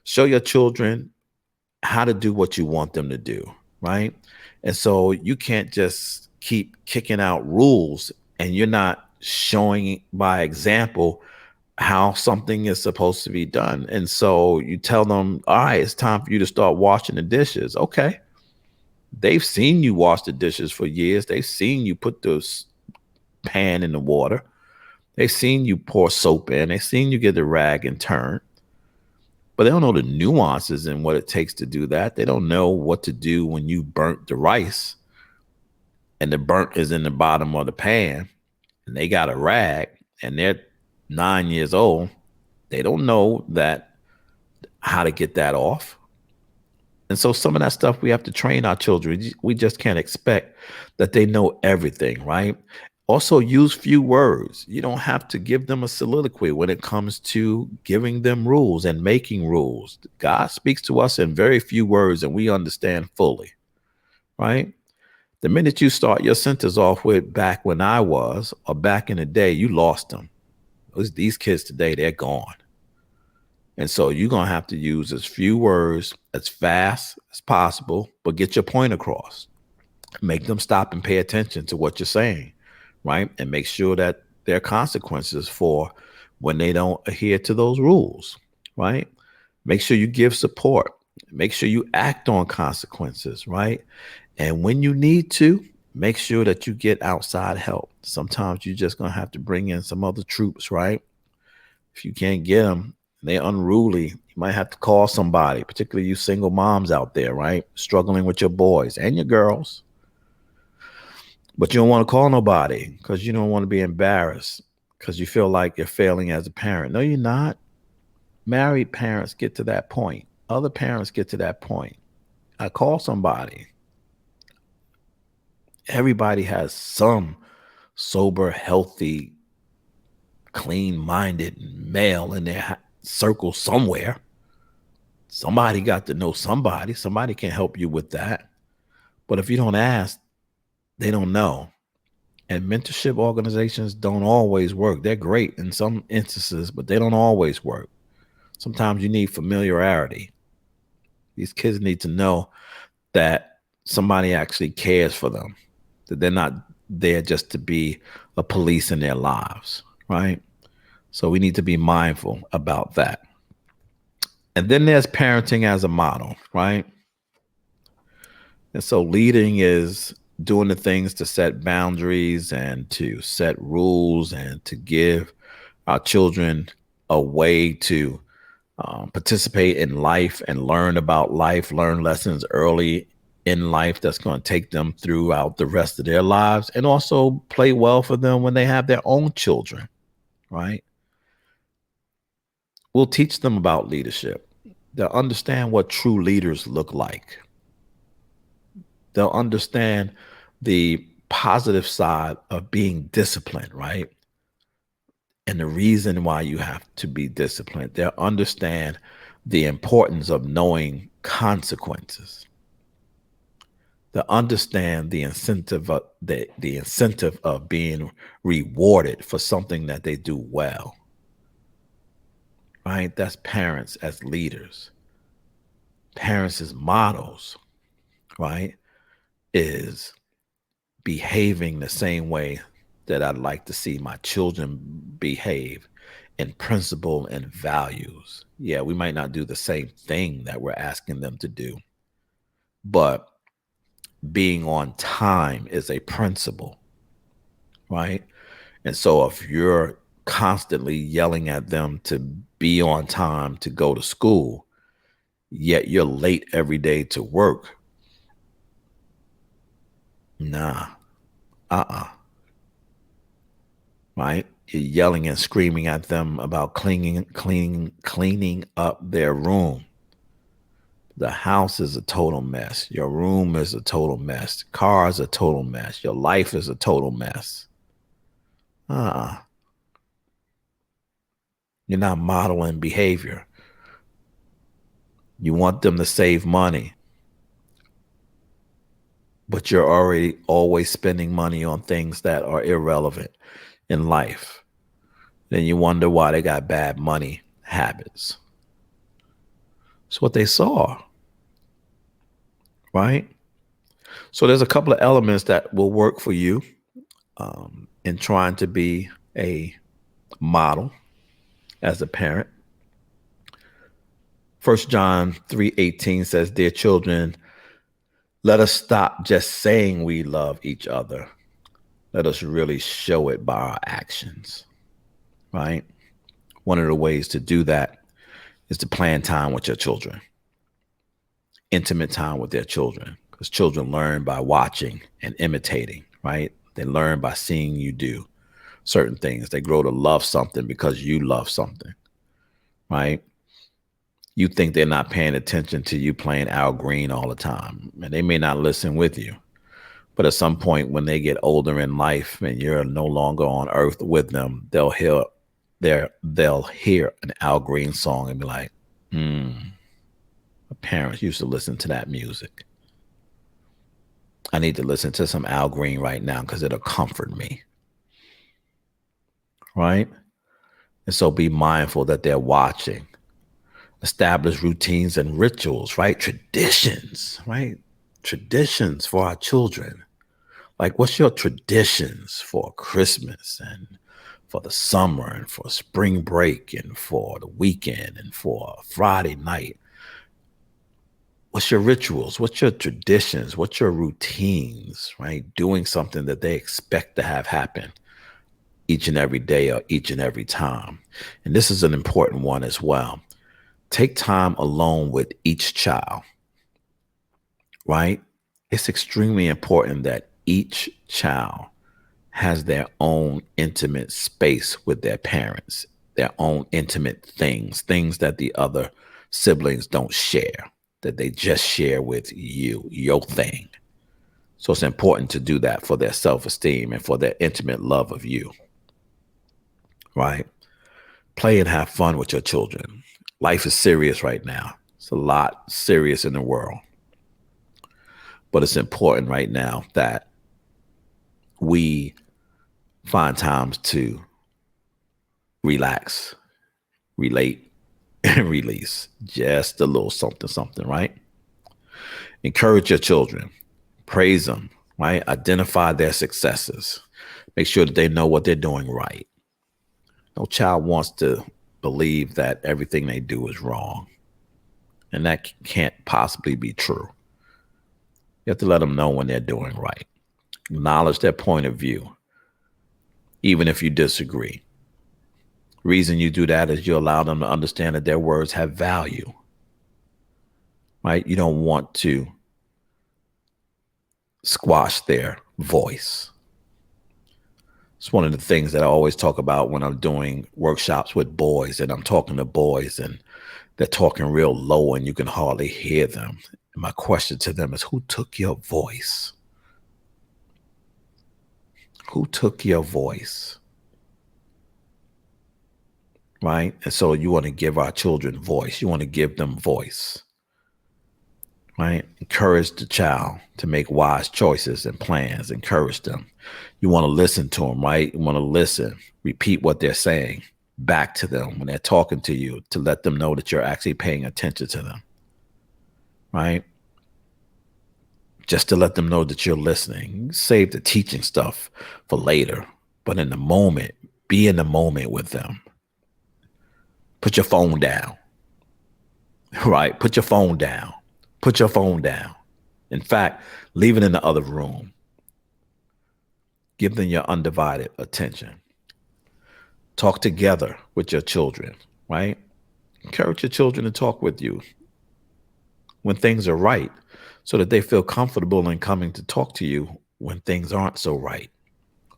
show your children how to do what you want them to do. Right. And so you can't just keep kicking out rules and you're not showing by example how something is supposed to be done. And so you tell them, all right, it's time for you to start washing the dishes. Okay. They've seen you wash the dishes for years. They've seen you put the pan in the water. They've seen you pour soap in. They've seen you get the rag and turn. But they don't know the nuances and what it takes to do that. They don't know what to do when you burnt the rice and the burnt is in the bottom of the pan and they got a rag and they're 9 years old. They don't know that how to get that off. And so some of that stuff we have to train our children. We just can't expect that they know everything, right? Also, use few words. You don't have to give them a soliloquy when it comes to giving them rules and making rules. God speaks to us in very few words and we understand fully, right? The minute you start your sentence off with back when I was or back in the day, you lost them. These kids today, they're gone. And so you're going to have to use as few words as fast as possible, but get your point across. Make them stop and pay attention to what you're saying. Right. And make sure that there are consequences for when they don't adhere to those rules. Right. Make sure you give support. Make sure you act on consequences. Right. And when you need to, make sure that you get outside help. Sometimes you're just going to have to bring in some other troops. Right. If you can't get them, they're unruly. You might have to call somebody, particularly you single moms out there. Right. Struggling with your boys and your girls. But you don't want to call nobody because you don't want to be embarrassed because you feel like you're failing as a parent. No, you're not. Married parents get to that point. Other parents get to that point. I call somebody. Everybody has some sober, healthy, clean-minded male in their circle somewhere. Somebody got to know somebody. Somebody can help you with that. But if you don't ask, they don't know. And mentorship organizations don't always work. They're great in some instances, but they don't always work. Sometimes you need familiarity. These kids need to know that somebody actually cares for them, that they're not there just to be a police in their lives, right? So we need to be mindful about that. And then there's parenting as a model, right? And so leading is doing the things to set boundaries and to set rules and to give our children a way to participate in life and learn about life, learn lessons early in life that's going to take them throughout the rest of their lives, and also play well for them when they have their own children, right? We'll teach them about leadership. They'll understand what true leaders look like. They'll understand the positive side of being disciplined, right? And the reason why you have to be disciplined. They'll understand the importance of knowing consequences. They'll understand the incentive of the incentive of being rewarded for something that they do well. Right? That's parents as leaders. Parents as models, right? Is behaving the same way that I'd like to see my children behave in principle and values. Yeah, we might not do the same thing that we're asking them to do, but being on time is a principle, right? And so if you're constantly yelling at them to be on time to go to school, yet you're late every day to work, nah, right? You're yelling and screaming at them about cleaning up their room. The house is a total mess. Your room is a total mess. Car is a total mess. Your life is a total mess. You're not modeling behavior. You want them to save money, but you're already always spending money on things that are irrelevant in life. Then you wonder why they got bad money habits. It's what they saw, right? So there's a couple of elements that will work for you in trying to be a model as a parent. 1 John 3:18 says, "Dear children, let us stop just saying we love each other. Let us really show it by our actions," right? One of the ways to do that is to plan time with your children, intimate time with their children, because children learn by watching and imitating, right? They learn by seeing you do certain things. They grow to love something because you love something, right? You think they're not paying attention to you playing Al Green all the time, and they may not listen with you. But at some point when they get older in life and you're no longer on earth with them, they'll hear an Al Green song and be like, my parents used to listen to that music. I need to listen to some Al Green right now because it'll comfort me. Right? And so be mindful that they're watching. Establish routines and rituals, right? Traditions, right? Traditions for our children. Like, what's your traditions for Christmas and for the summer and for spring break and for the weekend and for Friday night? What's your rituals? What's your traditions? What's your routines, right? Doing something that they expect to have happen each and every day or each and every time. And this is an important one as well. Take time alone with each child, right? It's extremely important that each child has their own intimate space with their parents, their own intimate things that the other siblings don't share, that they just share with you, your thing. So it's important to do that for their self-esteem and for their intimate love of you, right? Play and have fun with your children. Life is serious right now. It's a lot serious in the world. But it's important right now that we find times to relax, relate, and release. Just a little something, right? Encourage your children. Praise them, right? Identify their successes. Make sure that they know what they're doing right. No child wants to believe that everything they do is wrong. And that can't possibly be true. You have to let them know when they're doing right. Acknowledge their point of view, even if you disagree. Reason you do that is you allow them to understand that their words have value, right? You don't want to squash their voice. It's one of the things that I always talk about when I'm doing workshops with boys and I'm talking to boys and they're talking real low and you can hardly hear them. And my question to them is, who took your voice? Who took your voice? Right? And so you want to give our children voice. You want to give them voice. Right? Encourage the child to make wise choices and plans. Encourage them. You want to listen to them, right? You want to listen. Repeat what they're saying back to them when they're talking to you to let them know that you're actually paying attention to them. Right? Just to let them know that you're listening. Save the teaching stuff for later. But in the moment, be in the moment with them. Put your phone down. Right? Put your phone down. Put your phone down. In fact, leave it in the other room. Give them your undivided attention. Talk together with your children, right? Encourage your children to talk with you when things are right so that they feel comfortable in coming to talk to you when things aren't so right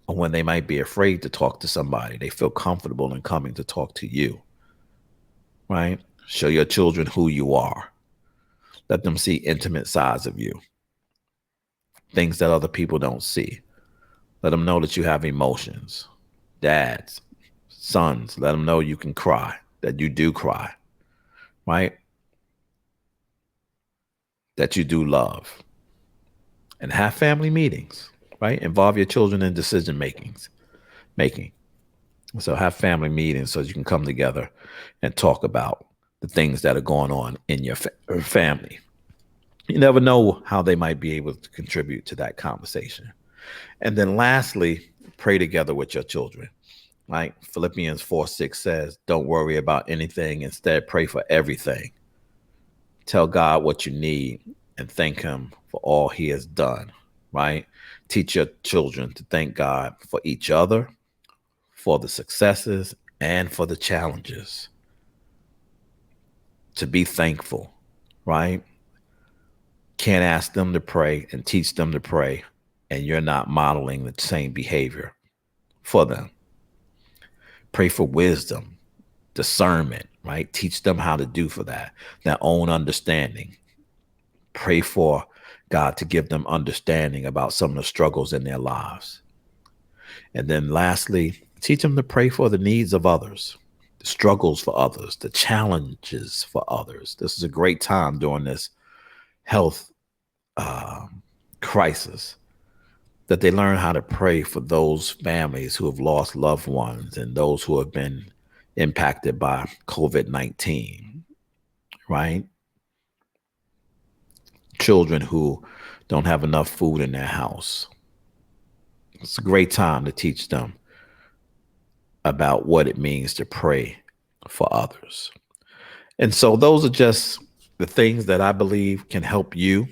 or when they might be afraid to talk to somebody. They feel comfortable in coming to talk to you, right? Show your children who you are. Let them see intimate sides of you, things that other people don't see. Let them know that you have emotions. Dads, sons, let them know you can cry, that you do cry, right? That you do love. And have family meetings, right? Involve your children in decision making. So have family meetings so you can come together and talk about the things that are going on in your family. You never know how they might be able to contribute to that conversation. And then lastly, pray together with your children. Like Philippians 4:6 says, don't worry about anything. Instead, pray for everything. Tell God what you need and thank him for all he has done, right? Teach your children to thank God for each other, for the successes, and for the challenges. To be thankful, right? Can't ask them to pray and teach them to pray, and you're not modeling the same behavior for them. Pray for wisdom, discernment, right? Teach them how to do for that, their own understanding. Pray for God to give them understanding about some of the struggles in their lives. And then lastly, teach them to pray for the needs of others, the struggles for others, the challenges for others. This is a great time during this health crisis that they learn how to pray for those families who have lost loved ones and those who have been impacted by COVID-19, right? Children who don't have enough food in their house. It's a great time to teach them about what it means to pray for others. And so those are just the things that I believe can help you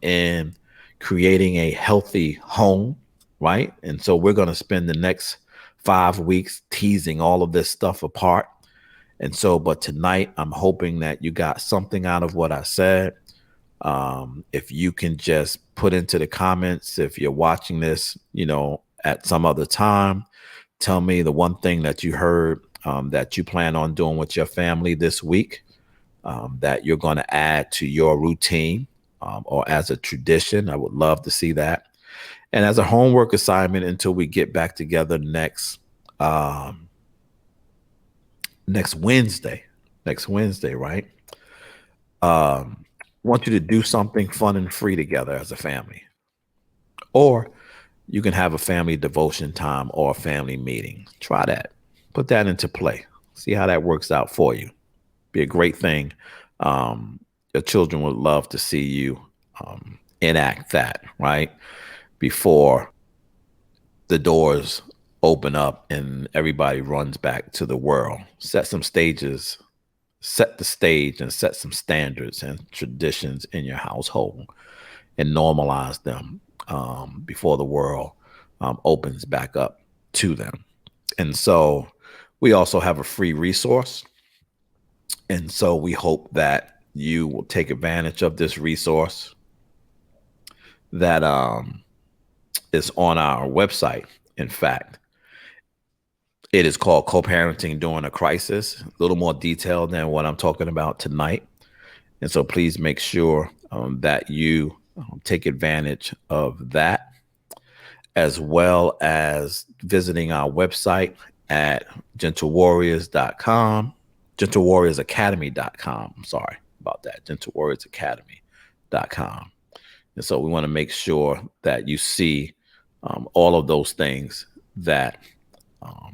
in creating a healthy home, right? And so we're going to spend the next 5 weeks teasing all of this stuff apart. And so, but tonight, I'm hoping that you got something out of what I said. If you can just put into the comments, if you're watching this, at some other time, tell me the one thing that you heard that you plan on doing with your family this week, that you're going to add to your routine or as a tradition. I would love to see that. And as a homework assignment until we get back together next Wednesday, right? I want you to do something fun and free together as a family. Or you can have a family devotion time or a family meeting. Try that. Put that into play. See how that works out for you. Be a great thing. Your children would love to see you enact that, right? Before the doors open up and everybody runs back to the world. Set the stage and set some standards and traditions in your household and normalize them before the world opens back up to them. And so we also have a free resource. And so we hope that you will take advantage of this resource that is on our website. In fact, it is called Co-Parenting During a Crisis, a little more detailed than what I'm talking about tonight. And so please make sure that you take advantage of that, as well as visiting our website at gentlewarriors.com, gentlewarriorsacademy.com. I'm sorry about that, gentlewarriorsacademy.com. And so we want to make sure that you see all of those things that I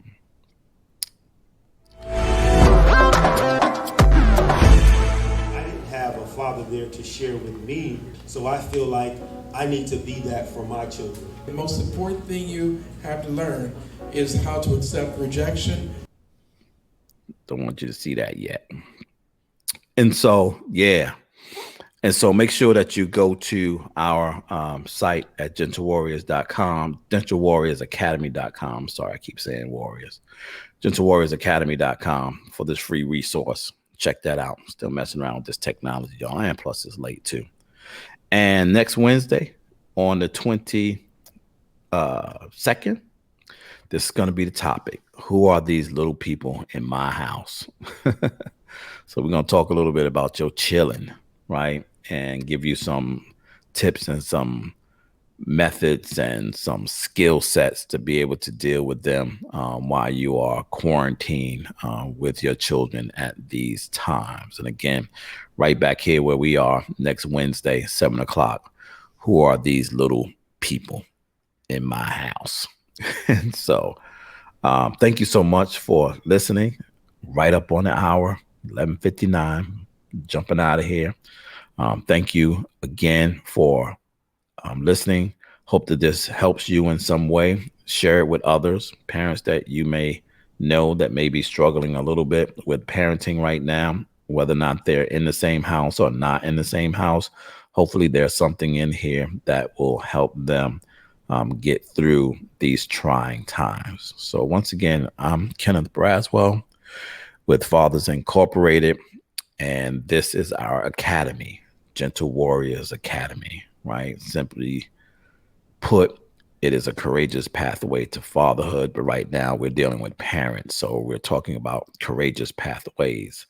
didn't have a father there to share with me, so I feel like I need to be that for my children. The most important thing you have to learn is how to accept rejection. Don't want you to see that yet. And so, yeah. And so make sure that you go to our site at gentlewarriors.com, gentlewarriorsacademy.com. Sorry, I keep saying warriors. Gentlewarriorsacademy.com for this free resource. Check that out. Still messing around with this technology, y'all. And plus it's late too. And next Wednesday on the 22nd, this is going to be the topic. Who are these little people in my house? So we're going to talk a little bit about your chilling, right? and give you some tips and some methods and some skill sets to be able to deal with them while you are quarantined with your children at these times. And again, right back here where we are next Wednesday, 7 o'clock. Who are these little people in my house? And so thank you so much for listening. Right up on the hour, 11:59, jumping out of here. Thank you again for listening. Hope that this helps you in some way. Share it with others, parents that you may know that may be struggling a little bit with parenting right now, whether or not they're in the same house or not in the same house. Hopefully there's something in here that will help them get through these trying times. So once again, I'm Kenneth Braswell with Fathers Incorporated, and this is our academy, Gentle Warriors Academy, right? Simply put, it is a courageous pathway to fatherhood, but right now we're dealing with parents, so we're talking about courageous pathways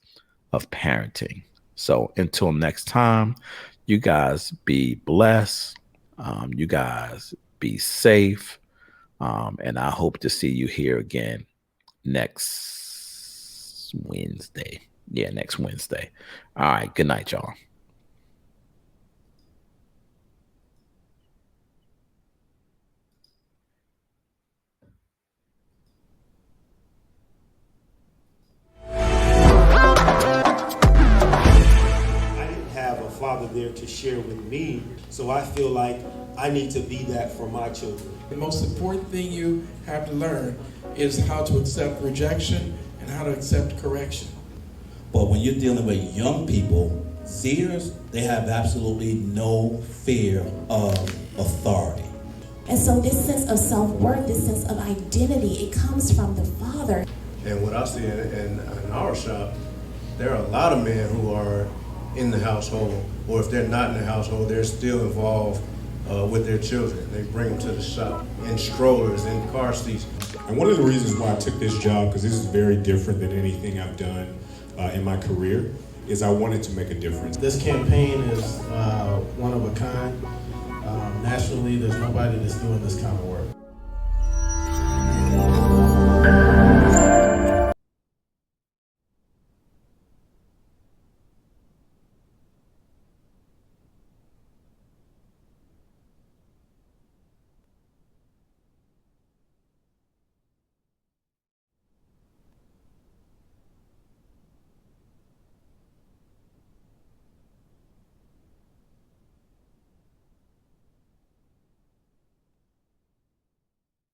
of parenting. So until next time, you guys be blessed. You guys be safe. And I hope to see you here again next Wednesday. Yeah, next Wednesday. All right. Good night, y'all. Father there to share with me, so I feel like I need to be that for my children. The most important thing you have to learn is how to accept rejection and how to accept correction. But when you're dealing with young people, seers, they have absolutely no fear of authority. And so this sense of self-worth, this sense of identity, it comes from the Father. And what I see in our shop, there are a lot of men who are in the household, or if they're not in the household, they're still involved with their children. They bring them to the shop in strollers, in car seats. And one of the reasons why I took this job, because this is very different than anything I've done in my career, is I wanted to make a difference. This campaign is one of a kind. Nationally, there's nobody that's doing this kind of work.